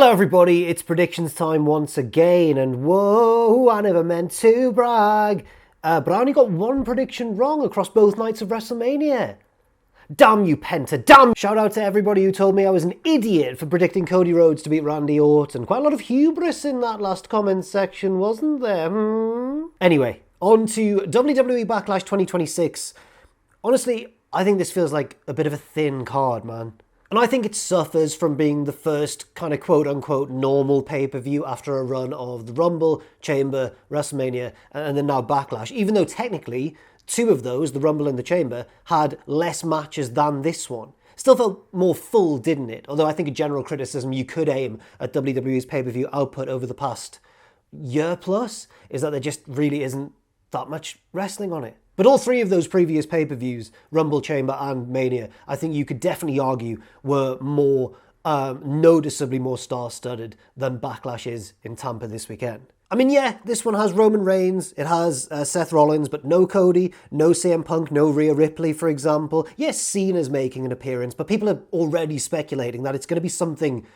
Hello everybody, it's predictions time once again, and whoa, I never meant to brag, but I only got one prediction wrong across both nights of WrestleMania. Damn you, Penta, damn! Shout out to everybody who told me I was an idiot for predicting Cody Rhodes to beat Randy Orton. Quite a lot of hubris in that last comment section, wasn't there? Anyway, on to WWE Backlash 2026. Honestly, I think this feels like a bit of a thin card, man. And I think it suffers from being the first kind of quote-unquote normal pay-per-view after a run of the Rumble, Chamber, WrestleMania, and then now Backlash. Even though technically, two of those, the Rumble and the Chamber, had less matches than this one. Still felt more full, didn't it? Although I think a general criticism you could aim at WWE's pay-per-view output over the past year plus is that there just really isn't that much wrestling on it. But all three of those previous pay-per-views, Rumble, Chamber and Mania, I think you could definitely argue were more, noticeably more star-studded than Backlash is in Tampa this weekend. I mean, yeah, this one has Roman Reigns, it has Seth Rollins, but no Cody, no CM Punk, no Rhea Ripley, for example. Yes, Cena's making an appearance, but people are already speculating that it's going to be something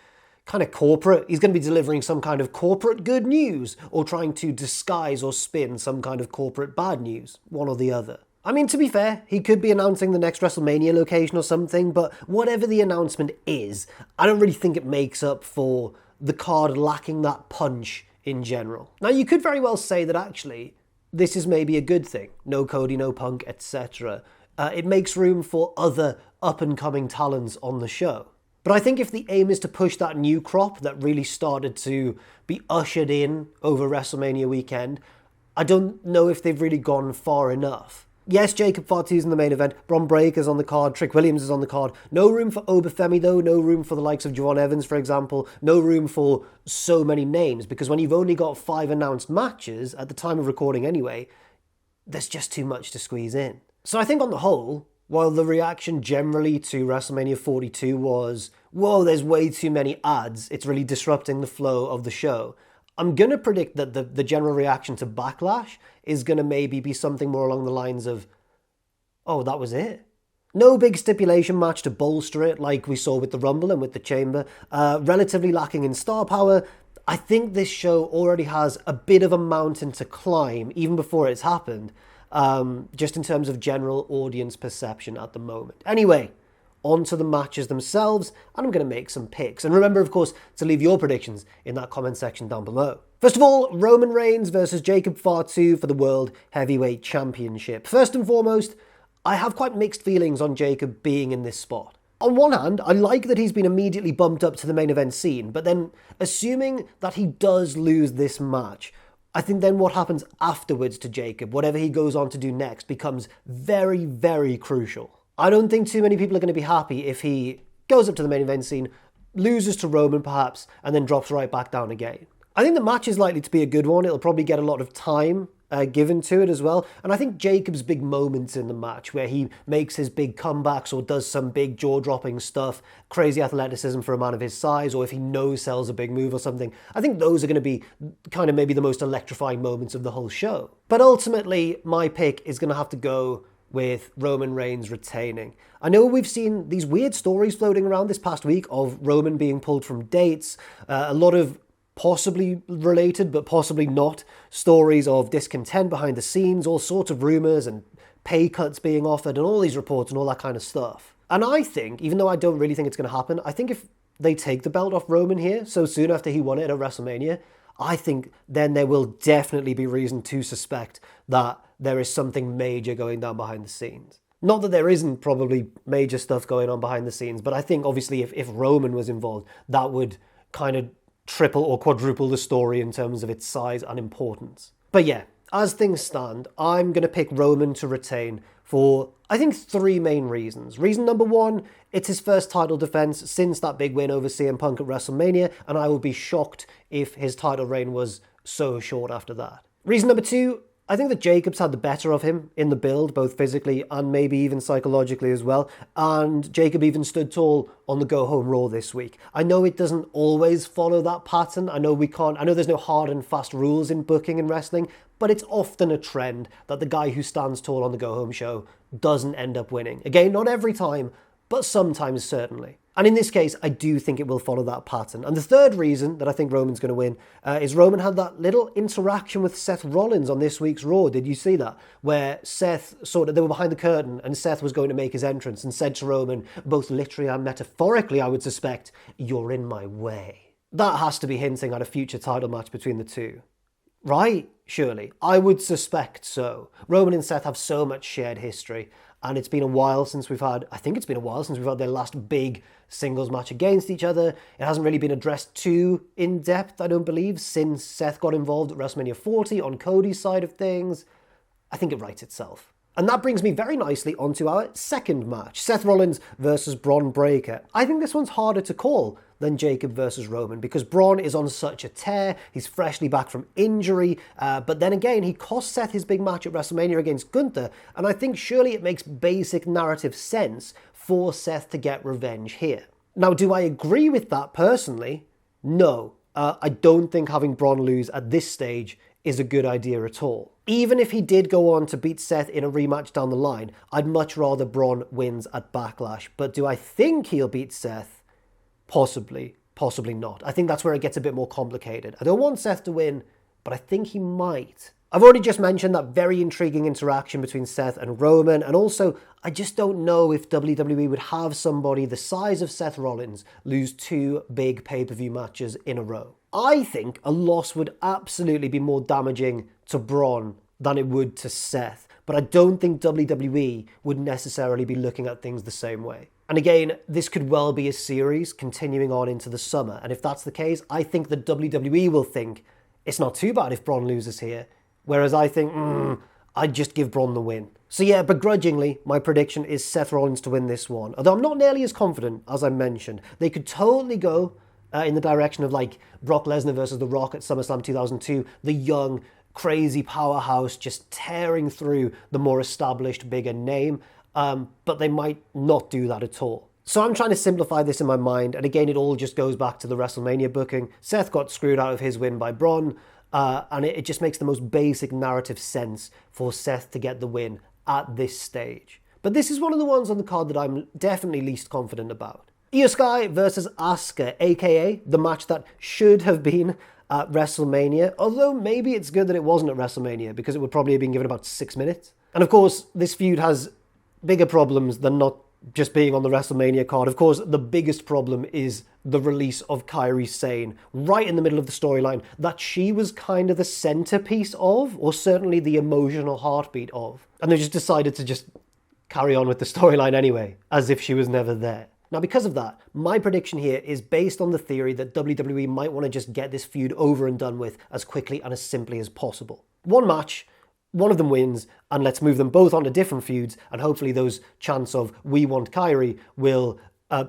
kind of corporate. He's going to be delivering some kind of corporate good news or trying to disguise or spin some kind of corporate bad news, one or the other. I mean, to be fair, he could be announcing the next WrestleMania location or something, but whatever the announcement is, I don't really think it makes up for the card lacking that punch in general. Now, you could very well say that actually this is maybe a good thing. No Cody, no Punk, etc. It makes room for other up-and-coming talents on the show. But I think if the aim is to push that new crop that really started to be ushered in over WrestleMania weekend, I don't know if they've really gone far enough. Yes, Jacob Fatu's in the main event, Bron Breakker's on the card, Trick Williams is on the card. No room for Obafemi though, no room for the likes of Javon Evans, for example. No room for so many names, because when you've only got 5 announced matches, at the time of recording anyway, there's just too much to squeeze in. So I think on the whole, while the reaction generally to WrestleMania 42 was, whoa, there's way too many ads, it's really disrupting the flow of the show, I'm going to predict that the general reaction to Backlash is going to maybe be something more along the lines of, oh, that was it? No big stipulation match to bolster it like we saw with the Rumble and with the Chamber. Relatively lacking in star power. I think this show already has a bit of a mountain to climb even before it's happened. Just in terms of general audience perception at the moment. Anyway, on to the matches themselves, and I'm going to make some picks. And remember, of course, to leave your predictions in that comment section down below. First of all, Roman Reigns versus Jacob Fatu for the World Heavyweight Championship. First and foremost, I have quite mixed feelings on Jacob being in this spot. On one hand, I like that he's been immediately bumped up to the main event scene, but then assuming that he does lose this match, I think then what happens afterwards to Jacob, whatever he goes on to do next, becomes very, very crucial. I don't think too many people are going to be happy if he goes up to the main event scene, loses to Roman perhaps, and then drops right back down again. I think the match is likely to be a good one. It'll probably get a lot of time given to it as well. And I think Jacob's big moments in the match where he makes his big comebacks or does some big jaw-dropping stuff, crazy athleticism for a man of his size, or if he no-sells a big move or something, I think those are going to be kind of maybe the most electrifying moments of the whole show. But ultimately, my pick is going to have to go with Roman Reigns retaining. I know we've seen these weird stories floating around this past week of Roman being pulled from dates, a lot of possibly related but possibly not stories of discontent behind the scenes, all sorts of rumours and pay cuts being offered and all these reports and all that kind of stuff. And I think, even though I don't really think it's going to happen, I think if they take the belt off Roman here so soon after he won it at WrestleMania, I think then there will definitely be reason to suspect that there is something major going down behind the scenes. Not that there isn't probably major stuff going on behind the scenes, but I think obviously if Roman was involved, that would kind of triple or quadruple the story in terms of its size and importance. But yeah, as things stand, I'm going to pick Roman to retain for, I think, 3 main reasons. Reason number 1, it's his first title defense since that big win over CM Punk at WrestleMania, and I would be shocked if his title reign was so short after that. Reason number 2, I think that Jacob's had the better of him in the build, both physically and maybe even psychologically as well. And Jacob even stood tall on the go-home Raw this week. I know it doesn't always follow that pattern. I know there's no hard and fast rules in booking and wrestling, but it's often a trend that the guy who stands tall on the go-home show doesn't end up winning. Again, not every time, but sometimes certainly. And in this case, I do think it will follow that pattern. And the third reason that I think Roman's going to win is Roman had that little interaction with Seth Rollins on this week's Raw. Did you see that? Where Seth they were behind the curtain and Seth was going to make his entrance and said to Roman, both literally and metaphorically, I would suspect, "You're in my way." That has to be hinting at a future title match between the two. Right? Surely. I would suspect so. Roman and Seth have so much shared history. And it's been a while since we've had their last big singles match against each other. It hasn't really been addressed too in depth, I don't believe, since Seth got involved at WrestleMania 40 on Cody's side of things. I think it writes itself. And that brings me very nicely onto our second match, Seth Rollins versus Bron Breakker. I think this one's harder to call than Jacob versus Roman because Bron is on such a tear, he's freshly back from injury, but then again, he cost Seth his big match at WrestleMania against Gunther, and I think surely it makes basic narrative sense for Seth to get revenge here. Now, do I agree with that personally? No. I don't think having Bron lose at this stage is a good idea at all. Even if he did go on to beat Seth in a rematch down the line, I'd much rather Bron wins at Backlash. But do I think he'll beat Seth? Possibly, possibly not. I think that's where it gets a bit more complicated. I don't want Seth to win, but I think he might. I've already just mentioned that very intriguing interaction between Seth and Roman, and also, I just don't know if WWE would have somebody the size of Seth Rollins lose 2 big pay-per-view matches in a row. I think a loss would absolutely be more damaging to Bron than it would to Seth, but I don't think WWE would necessarily be looking at things the same way. And again, this could well be a series continuing on into the summer, and if that's the case, I think the WWE will think it's not too bad if Bron loses here, whereas I think, I'd just give Bron the win. So yeah, begrudgingly, my prediction is Seth Rollins to win this one, although I'm not nearly as confident as I mentioned. They could totally go in the direction of like Brock Lesnar versus The Rock at SummerSlam 2002, the young, crazy powerhouse just tearing through the more established, bigger name, but they might not do that at all. So I'm trying to simplify this in my mind, and again, it all just goes back to the WrestleMania booking. Seth got screwed out of his win by Bron, and it just makes the most basic narrative sense for Seth to get the win at this stage. But this is one of the ones on the card that I'm definitely least confident about. Iyo Sky versus Asuka, aka the match that should have been at WrestleMania, although maybe it's good that it wasn't at WrestleMania because it would probably have been given about 6 minutes. And of course, this feud has bigger problems than not just being on the WrestleMania card. Of course, the biggest problem is the release of Kairi Sane right in the middle of the storyline that she was kind of the centerpiece of, or certainly the emotional heartbeat of. And they just decided to just carry on with the storyline anyway, as if she was never there. Now, because of that, my prediction here is based on the theory that WWE might want to just get this feud over and done with as quickly and as simply as possible. One match, one of them wins, and let's move them both onto different feuds, and hopefully those chants of "we want Kairi" will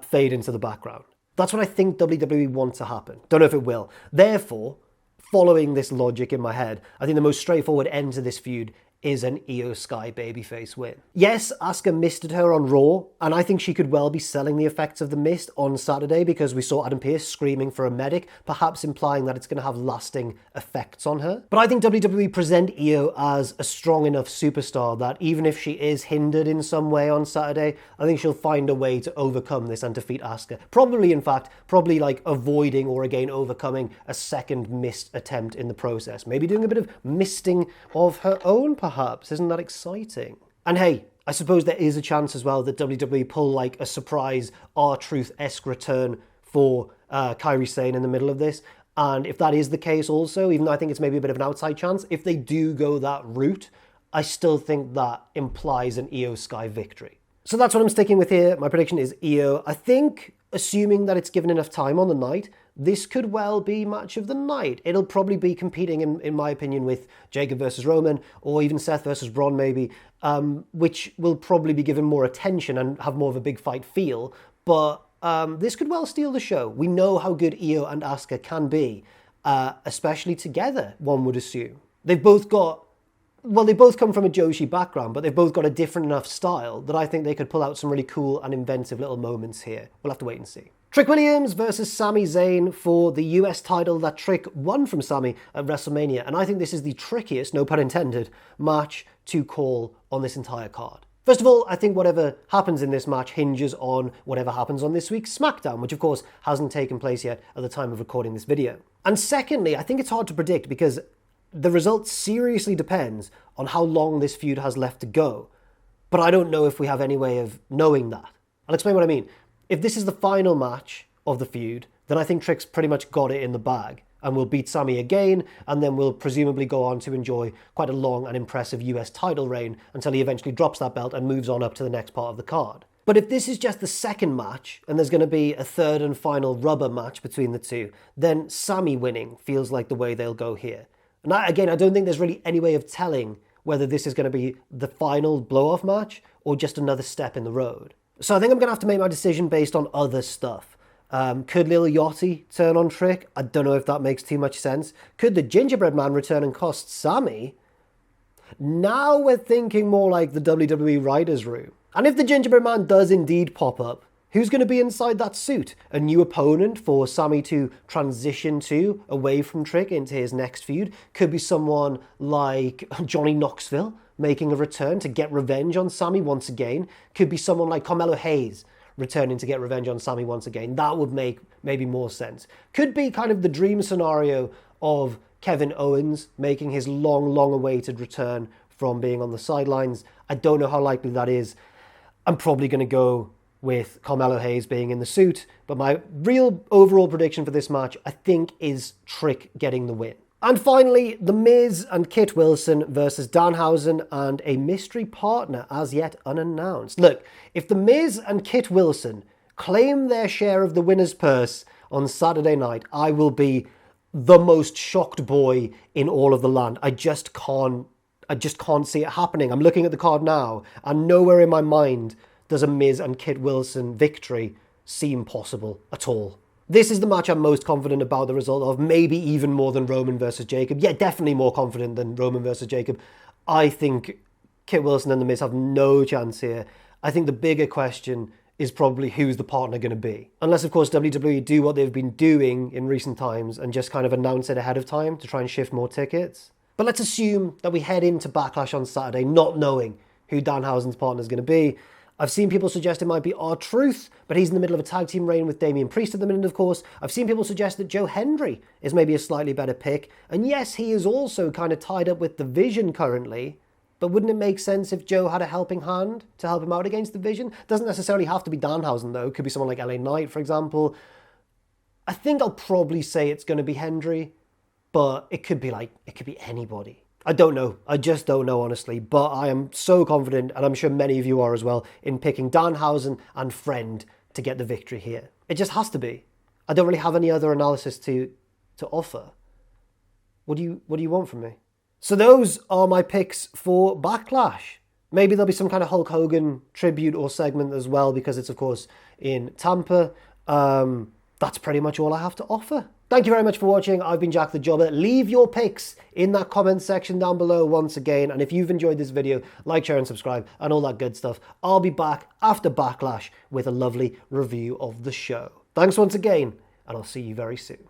fade into the background. That's what I think WWE wants to happen. Don't know if it will. Therefore, following this logic in my head, I think the most straightforward end to this feud is an Iyo Sky babyface win. Yes, Asuka misted her on Raw, and I think she could well be selling the effects of the mist on Saturday because we saw Adam Pearce screaming for a medic, perhaps implying that it's going to have lasting effects on her. But I think WWE present Iyo as a strong enough superstar that even if she is hindered in some way on Saturday, I think she'll find a way to overcome this and defeat Asuka. Probably like avoiding or again overcoming a second missed attempt in the process. Maybe doing a bit of misting of her own, perhaps. Isn't that exciting? And hey, I suppose there is a chance as well that WWE pull like a surprise R-Truth-esque return for Kairi Sane in the middle of this. And if that is the case also, even though I think it's maybe a bit of an outside chance, if they do go that route, I still think that implies an Iyo Sky victory. So that's what I'm sticking with here. My prediction is Iyo. I think, assuming that it's given enough time on the night, this could well be match of the night. It'll probably be competing, in my opinion, with Jacob versus Roman, or even Seth versus Bron maybe, which will probably be given more attention and have more of a big fight feel. But this could well steal the show. We know how good Iyo and Asuka can be, especially together, one would assume. They both come from a Joshi background, but they've both got a different enough style that I think they could pull out some really cool and inventive little moments here. We'll have to wait and see. Trick Williams versus Sami Zayn for the US title that Trick won from Sami at WrestleMania, and I think this is the trickiest, no pun intended, match to call on this entire card. First of all, I think whatever happens in this match hinges on whatever happens on this week's SmackDown, which of course hasn't taken place yet at the time of recording this video. And secondly, I think it's hard to predict because the result seriously depends on how long this feud has left to go. But I don't know if we have any way of knowing that. I'll explain what I mean. If this is the final match of the feud, then I think Trick's pretty much got it in the bag and will beat Sami again, and then will presumably go on to enjoy quite a long and impressive US title reign until he eventually drops that belt and moves on up to the next part of the card. But if this is just the second match, and there's going to be a third and final rubber match between the two, then Sami winning feels like the way they'll go here. And I don't think there's really any way of telling whether this is going to be the final blow-off match or just another step in the road. So I think I'm going to have to make my decision based on other stuff. Could Lil Yachty turn on Trick? I don't know if that makes too much sense. Could the Gingerbread Man return and cost Sami? Now we're thinking more like the WWE Writers' Room. And if the Gingerbread Man does indeed pop up, who's going to be inside that suit? A new opponent for Sami to transition to, away from Trick, into his next feud? Could be someone like Johnny Knoxville making a return to get revenge on Sami once again. Could be someone like Carmelo Hayes returning to get revenge on Sami once again. That would make maybe more sense. Could be kind of the dream scenario of Kevin Owens making his long awaited return from being on the sidelines. I don't know how likely that is. I'm probably going to go with Carmelo Hayes being in the suit, but my real overall prediction for this match, I think, is Trick getting the win. And finally, The Miz and Kit Wilson versus Danhausen and a mystery partner as yet unannounced. Look, if The Miz and Kit Wilson claim their share of the winner's purse on Saturday night, I will be the most shocked boy in all of the land. I just can't see it happening. I'm looking at the card now, and nowhere in my mind does a Miz and Kit Wilson victory seem possible at all. This is the match I'm most confident about the result of, maybe even more than Roman versus Jacob. Yeah, definitely more confident than Roman versus Jacob. I think Kit Wilson and The Miz have no chance here. I think the bigger question is probably who's the partner going to be. Unless, of course, WWE do what they've been doing in recent times and just kind of announce it ahead of time to try and shift more tickets. But let's assume that we head into Backlash on Saturday not knowing who Danhausen's partner is going to be. I've seen people suggest it might be R-Truth, but he's in the middle of a tag team reign with Damian Priest at the minute, of course. I've seen people suggest that Joe Hendry is maybe a slightly better pick. And yes, he is also kind of tied up with the Vision currently, but wouldn't it make sense if Joe had a helping hand to help him out against the Vision? Doesn't necessarily have to be Danhausen, though. It could be someone like LA Knight, for example. I think I'll probably say it's going to be Hendry, but it could be anybody. I don't know. I just don't know, honestly. But I am so confident, and I'm sure many of you are as well, in picking Danhausen and Friend to get the victory here. It just has to be. I don't really have any other analysis to offer. What do you want from me? So those are my picks for Backlash. Maybe there'll be some kind of Hulk Hogan tribute or segment as well, because it's, of course, in Tampa. That's pretty much all I have to offer. Thank you very much for watching. I've been Jack the Jobber. Leave your picks in that comment section down below once again. And if you've enjoyed this video, like, share, and subscribe, and all that good stuff. I'll be back after Backlash with a lovely review of the show. Thanks once again, and I'll see you very soon.